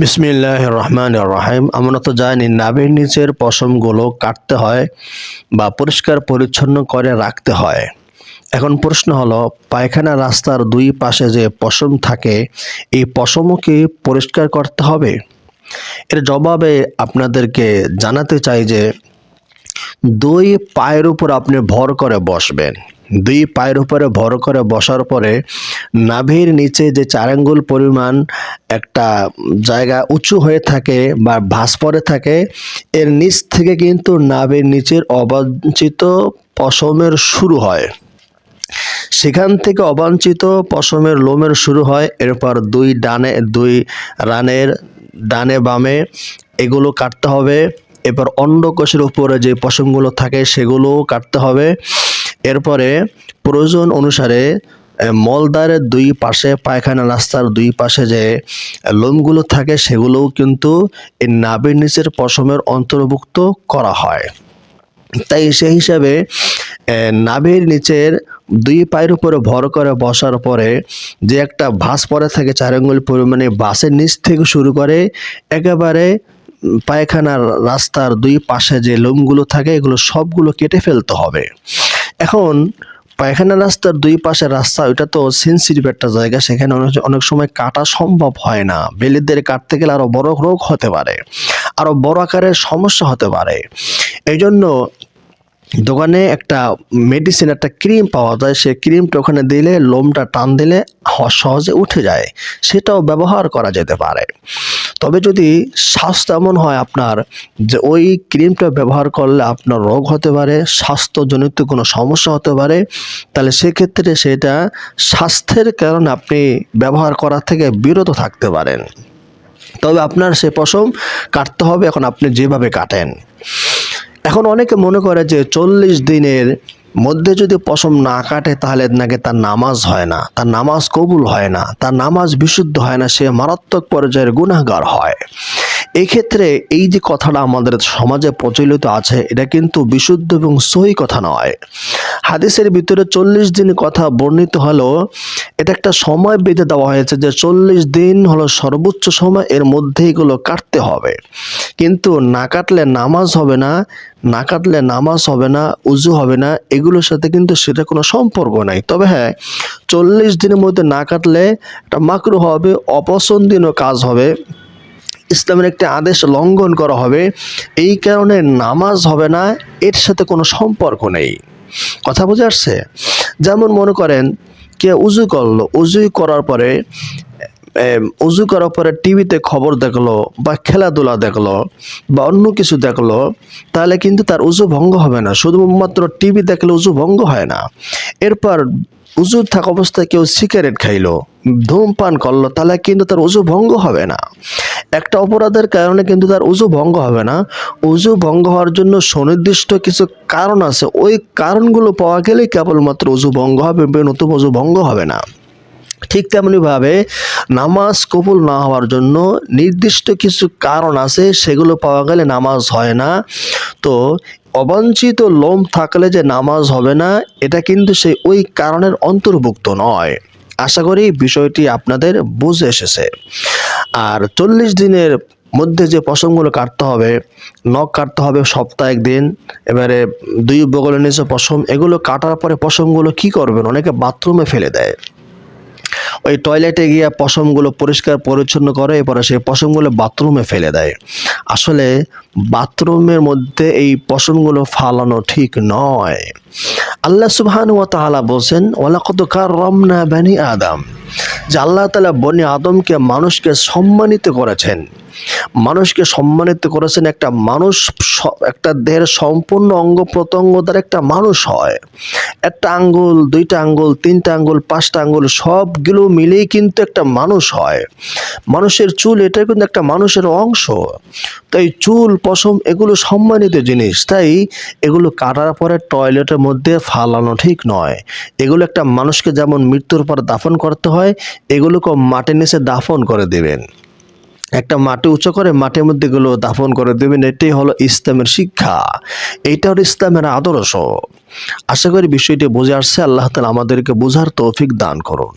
বিসমিল্লাহির রহমানির রহিম। আমরা তো জানি নাভির নিচের পশমগুলো কাটতে হয় বা পরিষ্কার পরিচ্ছন্ন করে রাখতে হয়। এখন প্রশ্ন হলো, পায়খানা রাস্তার দুই পাশে যে পশম থাকে, এই পশমও কি পরিষ্কার করতে হবে? এর জবাবে আপনাদেরকে জানাতে চাই যে দুই পায়ের উপর আপনি ভর করে বসবেন। দুই পায়ের উপরে ভর করে বসার পরে নাভির নিচে যে 4 আঙ্গুল পরিমাণ একটা জায়গা উঁচু হয়ে থাকে বা ভাঁজ পড়ে থাকে, এর নিচ থেকে কিন্তু নাভির নিচের অবাঞ্ছিত পশমের শুরু হয়। সেখান থেকে অবাঞ্ছিত পশমের লোমের শুরু হয়। এরপর দুই রানের ডানে বামে এগুলো কাটতে হবে। এরপর অন্ডকোষের উপরে যে পশমগুলো থাকে সেগুলোও কাটতে হবে। এরপরে প্রয়োজন অনুসারে মলদ্বারের দুই পাশে, পায়খানা রাস্তার দুই পাশে যে লোমগুলো থাকে সেগুলোও কিন্তু এই নাভির নিচের পশমের অন্তর্ভুক্ত করা হয়। তাই সেই হিসাবে নাভির নিচের দুই পায়ের উপরে ভর করে বসার পরে যে একটা ভাঁজ পড়ে থাকে 4 আঙ্গুল পরিমাণে, বাসের নিচ থেকে শুরু করে একেবারে পায়খানার রাস্তার দুই পাশে যে লোমগুলো থাকে এগুলো সবগুলো কেটে ফেলতে হবে। এখন পায়খানা রাস্তার দুই পাশে রাস্তা, ওইটা তো সেনসিটিভ একটা জায়গা, সেখানে অনেক সময় কাটা সম্ভব হয় না। বেলিদের কাটতে গেলে আরো বড় রোগ হতে পারে, আরো বড় আকারের সমস্যা হতে পারে। এই জন্য দোকানে একটা মেডিসিন, একটা ক্রিম পাওয়া যায়, সেই ক্রিমটা ওখানে দিলে লোমটা টান দিলে সহজে উঠে যায়, সেটাও ব্যবহার করা যেতে পারে। তবে যদি স্বাস্থ্য এমন হয় আপনার যে ওই ক্রিমটা ব্যবহার করলে আপনার রোগ হতে পারে, স্বাস্থ্যজনিত কোনো সমস্যা হতে পারে, তাহলে সেক্ষেত্রে সেটা স্বাস্থ্যের কারণে আপনি ব্যবহার করা থেকে বিরত থাকতে পারেন। তবে আপনার সে পশম কাটতে হবে এখন আপনি যেভাবে কাটেন। এখন অনেকে মনে করে যে 40 দিনের মধ্যে যদি পশম না কাটে তাহলে নাকি তার নামাজ হয় না, তার নামাজ কবুল হয় না, তার নামাজ বিশুদ্ধ হয় না, সে মারাত্মক পর্যায়ের গুনাহগার হয়। এই ক্ষেত্রে এই যে কথাটা আমাদের সমাজে প্রচলিত আছে, এটা কিন্তু বিশুদ্ধ এবং সহি কথা নয়। হাদিসের ভিতরে 40 দিন কথা বর্ণিত হলো, এটা একটা সময় বেঁধে দেওয়া হয়েছে যে 40 দিন হলো সর্বোচ্চ সময়, এর মধ্যে এগুলো কাটতে হবে। কিন্তু না কাটলে নামাজ হবে না, না কাটলে নামাজ হবে না, উযু হবে না, এগুলোর সাথে কিন্তু সেটা কোনো সম্পর্ক নাই। তবে হ্যাঁ, 40 দিনের মধ্যে না কাটলে এটা মাকরুহ হবে, অপছন্দনীয় কাজ হবে, ইসলামের একটি আদেশ লঙ্ঘন করা হবে। এই কারণে নামাজ হবে না, এর সাথে কোনো সম্পর্ক নেই। কথা বুঝে আসছে? যেমন মনে করেন কে উযু করলো, উযু করার পরে টিভিতে খবর দেখলো বা খেলাধুলা দেখলো বা অন্য কিছু দেখলো, তাহলে কিন্তু তার উযু ভঙ্গ হবে না। শুধুমাত্র টিভি দেখলে উযু ভঙ্গ হয় না। এরপর উযু থাকা অবস্থায় কেউ সিগারেট খাইলো, ধূমপান করলো, তাহলে কিন্তু তার উযু ভঙ্গ হবে না। একটা অপরাধের কারণে কিন্তু তার উযু ভঙ্গ হবে না। উযু ভঙ্গ হওয়ার জন্য সুনির্দিষ্ট কিছু কারণ আছে, ওই কারণগুলো পাওয়া গেলেই কেবলমাত্র উযু ভঙ্গ হবে, নতুবা উযু ভঙ্গ হবে না। ঠিক তেমনিভাবে নামাজ কবুল না হওয়ার জন্য নির্দিষ্ট কিছু কারণ আছে, সেগুলো পাওয়া গেলে নামাজ হয় না। তো অবাঞ্ছিত লোম থাকলে যে নামাজ হবে না, এটা কিন্তু ওই কারণের অন্তর্ভুক্ত নয়। আশা করি বিষয়টি আপনাদের বুঝে এসেছে। আর 40 দিনের মধ্যে যে পশমগুলো কাটতে হবে, নখ কাটতে হবে সপ্তাহে 1 দিন। এবারে দুই বগলের নিচে পশম, এগুলো কাটার পরে পশমগুলো কি করবেন? অনেকে বাথরুমে ফেলে দেয়, ওই টয়লেটে গিয়ে পশমগুলো পরিষ্কার পরিচ্ছন্ন করে, এরপরে সেই পশমগুলো বাথরুমে ফেলে দেয়। আসলে বাথরুমের মধ্যে এই পশমগুলো ফালানো ঠিক নয়। আল্লাহ সুবহানাহু ওয়া তাআলা বলেন, ওয়ালাকাদ কাররামনা বানি আদম, যে আল্লাহ তাআলা বনি আদমকে, মানুষকে সম্মানিত করেছেন। মানুষকে সম্মানিত করেছেন। একটা মানুষ একটা দেহের সম্পূর্ণ অঙ্গ প্রত্যঙ্গ দ্বারা একটা মানুষ হয়। একটা আঙ্গুল, 2টা আঙ্গুল, 3টা আঙ্গুল, 5টা আঙ্গুল, সবগুলো মিলেই কিন্তু একটা মানুষ হয়। মানুষের চুল, এটা কিন্তু একটা মানুষের অংশ। তাই চুল, পশম এগুলো সম্মানিত জিনিস, তাই এগুলো কাটার পরে টয়লেটের মধ্যে ফালানো ঠিক নয়। এগুলো একটা মানুষকে যেমন মৃত্যুর পর দাফন করতে হয়, এগুলোকে মাটির নিচে দাফন করে দেবেন। একটা মাটি উঁচু করে মাটির মধ্যে এগুলো দাফন করে দেবেন। এটাই হলো ইসলামের শিক্ষা, এইটা হলো ইসলামের আদর্শ। আশা করি বিষয়টি বুঝে আসছে। আল্লাহ তাআলা আমাদেরকে বোঝার তৌফিক দান করুন।